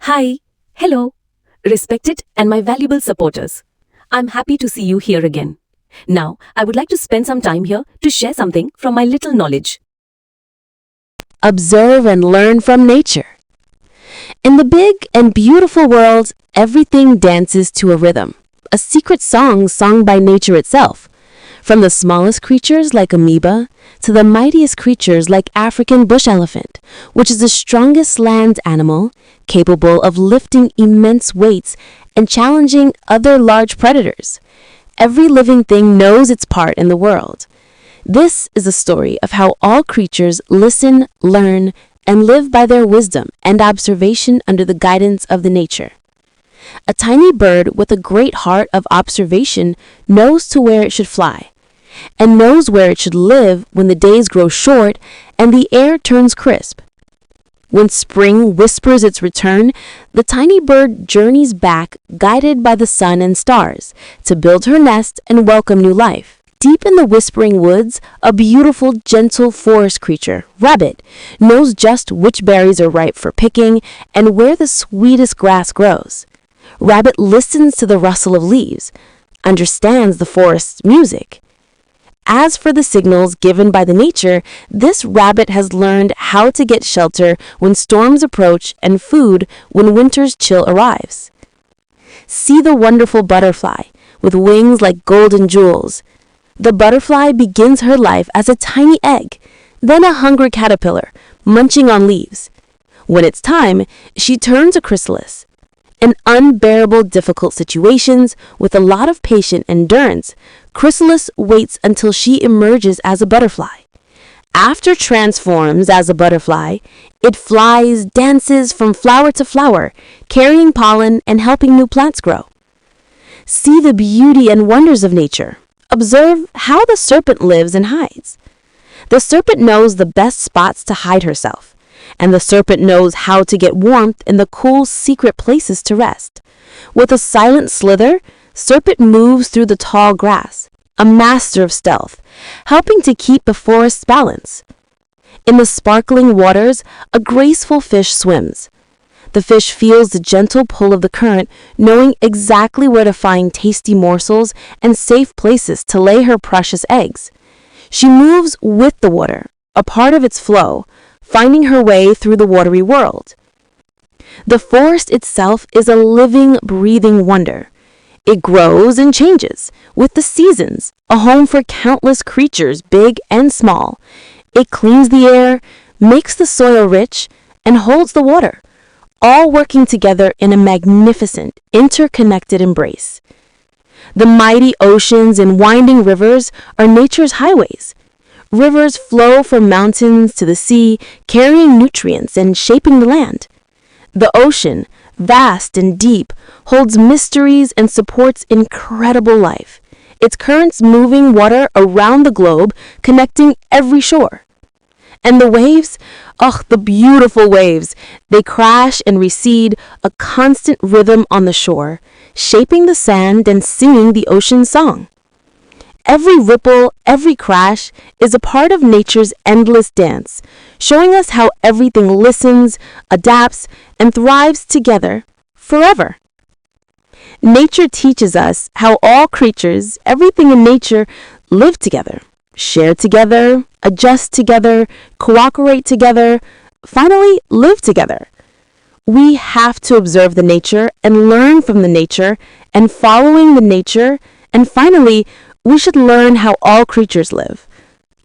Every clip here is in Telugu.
Hi, hello, respected and my valuable supporters. I'm happy to see you here again. Now, I would like to spend some time here to share something from my little knowledge. Observe and learn from nature. In the big and beautiful world, everything dances to a rhythm, a secret song sung by nature itself. From the smallest creatures like amoeba to the mightiest creatures like African bush elephant, which is the strongest land animal, capable of lifting immense weights and challenging other large predators. Every living thing knows its part in the world. This is a story of how all creatures listen, learn, and live by their wisdom and observation under the guidance of the nature. A tiny bird with a great heart of observation knows to where it should fly, and knows where it should live when the days grow short and the air turns crisp. When spring whispers its return, the tiny bird journeys back, guided by the sun and stars, to build her nest and welcome new life. Deep in the whispering woods, a beautiful, gentle forest creature, Rabbit, knows just which berries are ripe for picking and where the sweetest grass grows. Rabbit listens to the rustle of leaves, understands the forest's music. As for the signals given by the nature, this rabbit has learned how to get shelter when storms approach and food when winter's chill arrives. See the wonderful butterfly, with wings like golden jewels. The butterfly begins her life as a tiny egg, then a hungry caterpillar, munching on leaves. When it's time, she turns a chrysalis. In unbearable difficult situations, with a lot of patient endurance, Chrysalis waits until she emerges as a butterfly. After transforms as a butterfly, it flies, dances from flower to flower, carrying pollen and helping new plants grow. See the beauty and wonders of nature. Observe how the serpent lives and hides. The serpent knows the best spots to hide herself, and the serpent knows how to get warmth in the cool, secret places to rest. With a silent slither, Serpent moves through the tall grass, a master of stealth, helping to keep the forest's balance. In the sparkling waters, a graceful fish swims. The fish feels the gentle pull of the current, knowing exactly where to find tasty morsels and safe places to lay her precious eggs. She moves with the water, a part of its flow, finding her way through the watery world. The forest itself is a living, breathing wonder. It grows and changes with the seasons, a home for countless creatures, big and small. It cleans the air, makes the soil rich, and holds the water, all working together in a magnificent, interconnected embrace. The mighty oceans and winding rivers are nature's highways. Rivers flow from mountains to the sea, carrying nutrients and shaping the land. The ocean, vast and deep, holds mysteries and supports incredible life, its currents moving water around the globe, connecting every shore. And the waves, the beautiful waves, they crash and recede, a constant rhythm on the shore, shaping the sand and singing the ocean's song. Every ripple, every crash is a part of nature's endless dance, showing us how everything listens, adapts, and thrives together forever. Nature teaches us how all creatures, everything in nature, live together, share together, adjust together, cooperate together, finally live together. We have to observe the nature and learn from the nature, and following the nature, and finally, we should learn how all creatures live.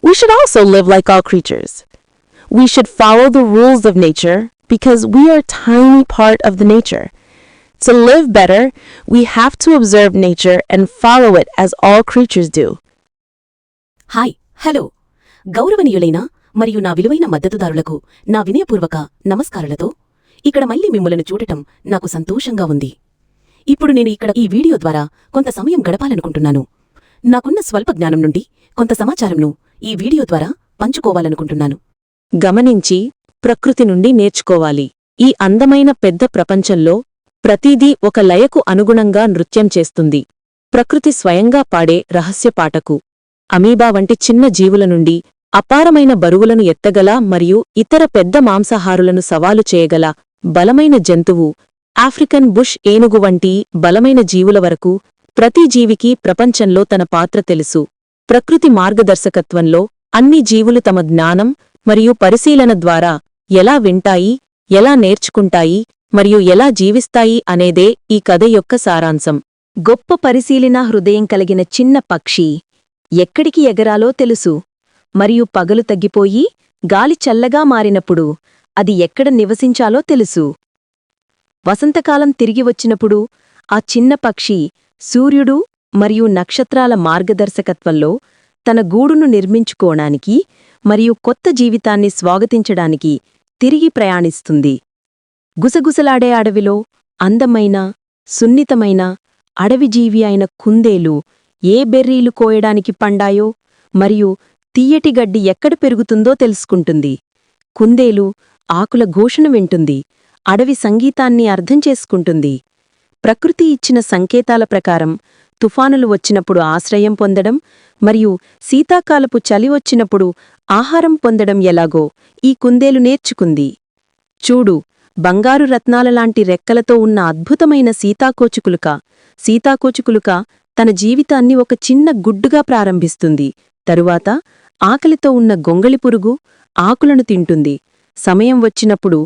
We should also live like all creatures. We should follow the rules of nature because we are a tiny part of the nature. To live better, we have to observe nature and follow it as all creatures do. Hi hello గౌరవనీయులైన మరియు నా విలువైన మద్దతుదారులకు నా వినయపూర్వక నమస్కారాలతో ఇక్కడ మళ్ళీ మిమ్మలను చూడటం నాకు సంతోషంగా ఉంది. ఇప్పుడు నేను ఇక్కడ ఈ వీడియో ద్వారా కొంత సమయం గడపాలనుకుంటున్నాను. నాకున్న స్వల్ప జ్ఞానం నుండి కొంత సమాచారంను ఈ వీడియో ద్వారా పంచుకోవాలనుకుంటున్నాను. గమనించి ప్రకృతి నుండి నేర్చుకోవాలి. ఈ అందమైన పెద్ద ప్రపంచంలో ప్రతిదీ ఒక లయకు అనుగుణంగా నృత్యం చేస్తుంది. ప్రకృతి స్వయంగా పాడే రహస్య పాటకు. అమీబా వంటి చిన్న జీవుల నుండి అపారమైన బరువులను ఎత్తగల మరియు ఇతర పెద్ద మాంసాహారులను సవాలు చేయగల బలమైన జంతువు, ఆఫ్రికన్ బుష్ ఏనుగు వంటి బలమైన జీవుల వరకు ప్రతి జీవికి ప్రపంచంలో తన పాత్ర తెలుసు. ప్రకృతి మార్గదర్శకత్వంలో అన్ని జీవులు తమ జ్ఞానం మరియు పరిశీలన ద్వారా ఎలా వింటాయి, ఎలా నేర్చుకుంటాయి మరియు ఎలా జీవిస్తాయి అనేదే ఈ కథ యొక్క సారాంశం. గొప్ప పరిశీలనా హృదయం కలిగిన చిన్న పక్షి ఎక్కడికి ఎగరాలో తెలుసు, మరియు పగలు తగ్గిపోయి గాలి చల్లగా మారినప్పుడు అది ఎక్కడ నివసించాలో తెలుసు. వసంతకాలం తిరిగి వచ్చినప్పుడు ఆ చిన్న పక్షి సూర్యుడు మరియు నక్షత్రాల మార్గదర్శకత్వంలో తన గూడును నిర్మించుకోవడానికి మరియు కొత్త జీవితాన్ని స్వాగతించడానికి తిరిగి ప్రయాణిస్తుంది. గుసగుసలాడే అడవిలో అందమైన, సున్నితమైన అడవిజీవి అయిన కుందేలు ఏ బెర్రీలు కోయడానికి పండాయో మరియు తీయటి గడ్డి ఎక్కడ పెరుగుతుందో తెలుసుకుంటుంది. కుందేలు ఆకుల ఘోషణ వింటుంది, అడవి సంగీతాన్ని అర్థం చేసుకుంటుంది. ప్రకృతి ఇచ్చిన సంకేతాల ప్రకారం తుఫానులు వచ్చినప్పుడు ఆశ్రయం పొందడం మరియు శీతాకాలపు చలి వచ్చినప్పుడు ఆహారం పొందడం ఎలాగో ఈ కుందేలు నేర్చుకుంది. చూడు, బంగారు రత్నాలలాంటి రెక్కలతో ఉన్న అద్భుతమైన సీతాకోచుకులుక తన జీవితాన్ని ఒక చిన్న గుడ్డుగా ప్రారంభిస్తుంది. తరువాత ఆకలితో ఉన్న గొంగళిపురుగు ఆకులను తింటుంది. సమయం వచ్చినప్పుడు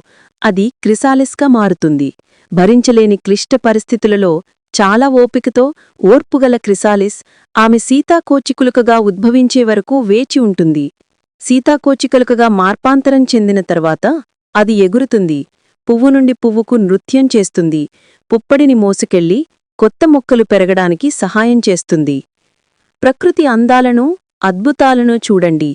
అది క్రిసాలిస్గా మారుతుంది. భరించలేని క్లిష్ట పరిస్థితులలో చాలా ఓపికతో ఓర్పుగల క్రిసాలిస్ ఆమె సీతాకోచికులుకగా ఉద్భవించే వరకు వేచి ఉంటుంది. సీతాకోచికులుకగా మార్పాంతరం చెందిన తర్వాత అది ఎగురుతుంది, పువ్వు నుండి పువ్వుకు నృత్యం చేస్తుంది, పుప్పడిని మోసుకెళ్లి కొత్త మొక్కలు పెరగడానికి సహాయం చేస్తుంది. ప్రకృతి అందాలను, అద్భుతాలను చూడండి.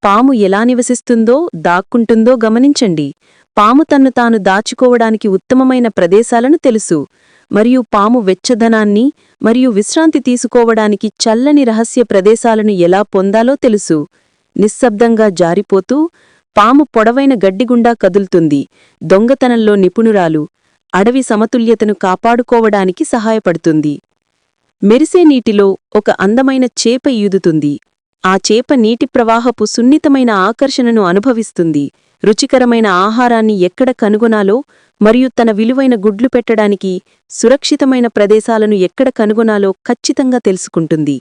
పాము ఎలా నివసిస్తుందో, దాక్కుంటుందో గమనించండి. పాము తన్ను తాను దాచుకోవడానికి ఉత్తమమైన ప్రదేశాలను తెలుసు, మరియు పాము వెచ్చదనాన్ని మరియు విశ్రాంతి తీసుకోవడానికి చల్లని రహస్య ప్రదేశాలను ఎలా పొందాలో తెలుసు. నిశ్శబ్దంగా జారిపోతూ పాము పొడవైన గడ్డిగుండా కదులుతుంది. దొంగతనంలో నిపుణురాలు, అడవి సమతుల్యతను కాపాడుకోవడానికి సహాయపడుతుంది. మెరిసే నీటిలో ఒక అందమైన చేప ఈదుతుంది. ఆ చేప నీటి ప్రవాహపు సున్నితమైన ఆకర్షణను అనుభవిస్తుంది. రుచికరమైన ఆహారాన్ని ఎక్కడ కనుగొనాలో మరియు తన విలువైన గుడ్లు పెట్టడానికి సురక్షితమైన ప్రదేశాలను ఎక్కడ కనుగొనాలో ఖచ్చితంగా తెలుసుకుంటుంది.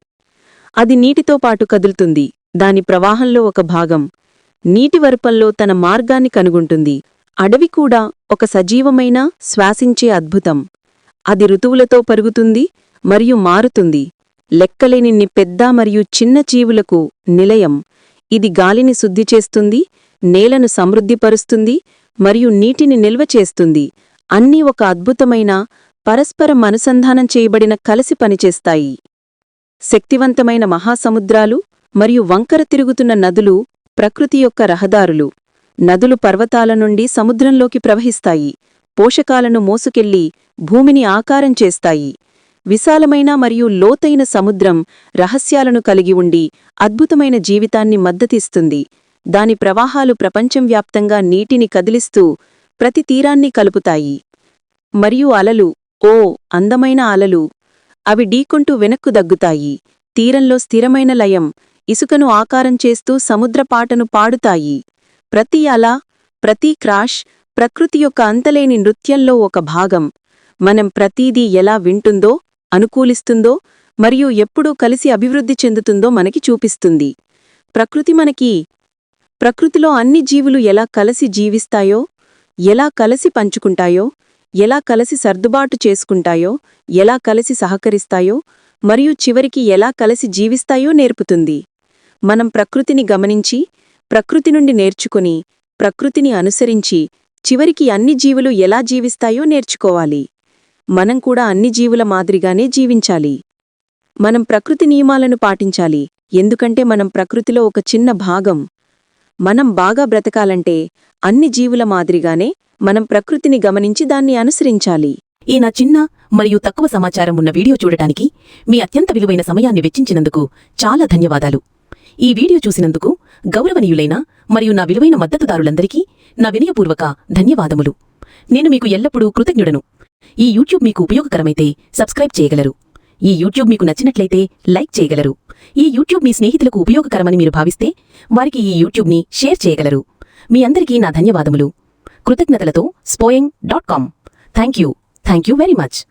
అది నీటితో పాటు కదులుతుంది, దాని ప్రవాహంలో ఒక భాగం. నీటి వరుపంలో తన మార్గాన్ని కనుగొంటుంది. అడవి కూడా ఒక సజీవమైన, శ్వాసించే అద్భుతం. అది ఋతువులతో పరుగుతుంది మరియు మారుతుంది. లెక్కలేనిన్ని పెద్ద మరియు చిన్న జీవులకు నిలయం. ఇది గాలిని శుద్ధి చేస్తుంది, నేలను సమృద్ధిపరుస్తుంది మరియు నీటిని నిల్వ చేస్తుంది. అన్నీ ఒక అద్భుతమైన, పరస్పరం అనుసంధానం చేయబడిన కలిసి పనిచేస్తాయి. శక్తివంతమైన మహాసముద్రాలు మరియు వంకర తిరుగుతున్న నదులు ప్రకృతి యొక్క రహదారులు. నదులు పర్వతాల నుండి సముద్రంలోకి ప్రవహిస్తాయి, పోషకాలను మోసుకెళ్లి భూమిని ఆకారం చేస్తాయి. విశాలమైన మరియు లోతైన సముద్రం రహస్యాలను కలిగి ఉండి అద్భుతమైన జీవితాన్ని మద్దతిస్తుంది. దాని ప్రవాహాలు ప్రపంచంవ్యాప్తంగా నీటిని కదిలిస్తూ ప్రతి తీరాన్ని కలుపుతాయి. మరియు అలలు, ఓ అందమైన అలలు! అవి ఢీకొంటూ వెనక్కు దగ్గుతాయి. తీరంలో స్థిరమైన లయం, ఇసుకను ఆకారం చేస్తూ సముద్రపాటను పాడుతాయి. ప్రతి అల, ప్రతి క్రాష్ ప్రకృతి యొక్క అంతలేని నృత్యంలో ఒక భాగం. మనం ప్రతీదీ ఎలా వింటుందో, అనుకూలిస్తుందో మరియు ఎప్పుడూ కలిసి అభివృద్ధి చెందుతుందో మనకి చూపిస్తుంది. ప్రకృతిలో అన్ని జీవులు ఎలా కలిసి జీవిస్తాయో, ఎలా కలిసి పంచుకుంటాయో, ఎలా కలిసి సర్దుబాటు చేసుకుంటాయో, ఎలా కలిసి సహకరిస్తాయో మరియు చివరికి ఎలా కలిసి జీవిస్తాయో నేర్పుతుంది. మనం ప్రకృతిని గమనించి, ప్రకృతి నుండి నేర్చుకుని, ప్రకృతిని అనుసరించి చివరికి అన్ని జీవులు ఎలా జీవిస్తాయో నేర్చుకోవాలి. మనం కూడా అన్ని జీవుల మాదిరిగానే జీవించాలి. మనం ప్రకృతి నియమాలను పాటించాలి, ఎందుకంటే మనం ప్రకృతిలో ఒక చిన్న భాగం. మనం బాగా బ్రతకాలంటే అన్ని జీవుల మాదిరిగానే మనం ప్రకృతిని గమనించి దాన్ని అనుసరించాలి. ఈ నా చిన్న మరియు తక్కువ సమాచారం ఉన్న వీడియో చూడటానికి మీ అత్యంత విలువైన సమయాన్ని వెచ్చించినందుకు చాలా ధన్యవాదాలు. ఈ వీడియో చూసినందుకు గౌరవనీయులైన మరియు నా విలువైన మద్దతుదారులందరికీ నా వినయపూర్వక ధన్యవాదములు. నేను మీకు ఎల్లప్పుడూ కృతజ్ఞుడను. ఈ యూట్యూబ్ మీకు ఉపయోగకరమైతే సబ్స్క్రైబ్ చేయగలరు. ఈ యూట్యూబ్ మీకు నచ్చినట్లయితే లైక్ చేయగలరు. ఈ యూట్యూబ్ మీ స్నేహితులకు ఉపయోగకరమని మీరు భావిస్తే వారికి ఈ యూట్యూబ్ని షేర్ చేయగలరు. మీ అందరికీ నా ధన్యవాదములు. కృతజ్ఞతలతో spoing.com. Thank you very much.